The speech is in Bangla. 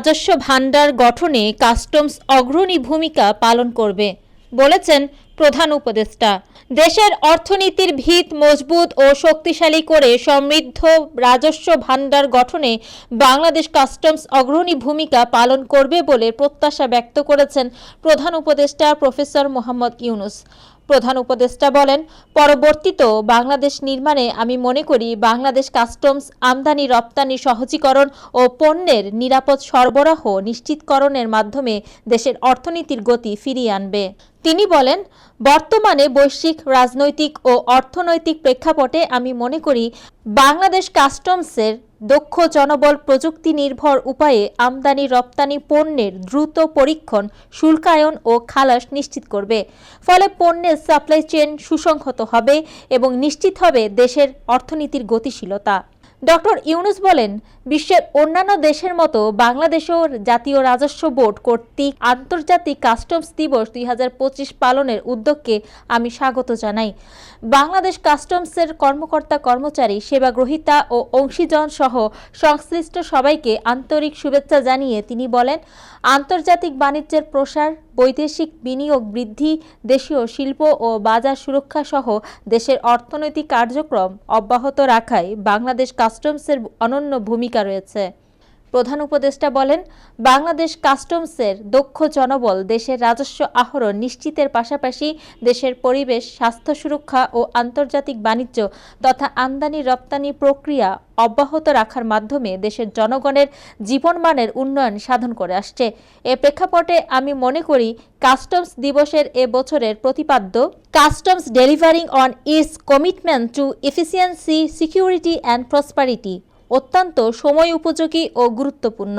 রাজস্ব ভাণ্ডার গঠনে কাস্টমস অগ্রণী ভূমিকা পালন করবে বলেছেন প্রধান উপদেষ্টা। দেশের অর্থনীতির ভিত মজবুত ও শক্তিশালী করে সমৃদ্ধ রাজস্ব ভাণ্ডার গঠনে বাংলাদেশ কাস্টমস অগ্রণী ভূমিকা পালন করবে বলে প্রত্যাশা ব্যক্ত করেছেন প্রধান উপদেষ্টা প্রফেসর মোহাম্মদ ইউনূস। প্রধান উপদেষ্টা বলেন, পরবর্তীতে বাংলাদেশ নির্মাণে আমি মনে করি বাংলাদেশ কাস্টমস আমদানি রপ্তানি সহজীকরণ ও পণ্যের নিরাপদ সরবরাহ নিশ্চিতকরণের মাধ্যমে দেশের অর্থনীতির গতি ফিরিয়ে আনবে। তিনি বলেন, বর্তমানে বৈশ্বিক রাজনৈতিক ও অর্থনৈতিক প্রেক্ষাপটে আমি মনে করি বাংলাদেশ কাস্টমসের দক্ষ জনবল প্রযুক্তি নির্ভর উপায়ে আমদানি রপ্তানি পণ্যের দ্রুত পরীক্ষণ, শুল্কায়ন ও খালাস নিশ্চিত করবে। ফলে পণ্যের সাপ্লাই চেইন সুসংহত হবে এবং নিশ্চিত হবে দেশের অর্থনীতির গতিশীলতা। ডক্টর ইউনূস বলেন, বিশ্বের অন্যান্য দেশের মতো বাংলাদেশেও জাতীয় রাজস্ব বোর্ড কর্তৃক আন্তর্জাতিক কাস্টমস দিবস 2025 পালনের উদ্যোগকে আমি স্বাগত জানাই। বাংলাদেশ কাস্টমসের কর্মকর্তা কর্মচারী, সেবাগ্রহীতা ও অংশীজন সহ সংশ্লিষ্ট সবাইকে আন্তরিক শুভেচ্ছা জানিয়ে তিনি বলেন, আন্তর্জাতিক বাণিজ্যের প্রসার, বৈদেশিক বিনিয়োগ বৃদ্ধি, দেশীয় শিল্প ও বাজার সুরক্ষা সহ দেশের অর্থনৈতিক কার্যক্রম অব্যাহত রাখায় বাংলাদেশ কাস্টমসের অনন্য ভূমিকা রয়েছে। প্রধান উপদেষ্টা বলেন, বাংলাদেশ কাস্টমসের দক্ষ জনবল দেশের রাজস্ব আহরণ নিশ্চিতের পাশাপাশি দেশের পরিবেশ, স্বাস্থ্য সুরক্ষা ও আন্তর্জাতিক বাণিজ্য তথা আমদানি রপ্তানি প্রক্রিয়া অব্যাহত রাখার মাধ্যমে দেশের জনগণের জীবনমানের উন্নয়ন সাধন করে আসছে। এ প্রেক্ষাপটে আমি মনে করি কাস্টমস দিবসের এ বছরের প্রতিপাদ্য customs delivering on it's commitment to efficiency, security and prosperity অত্যন্ত সময় উপযোগী ও গুরুত্বপূর্ণ।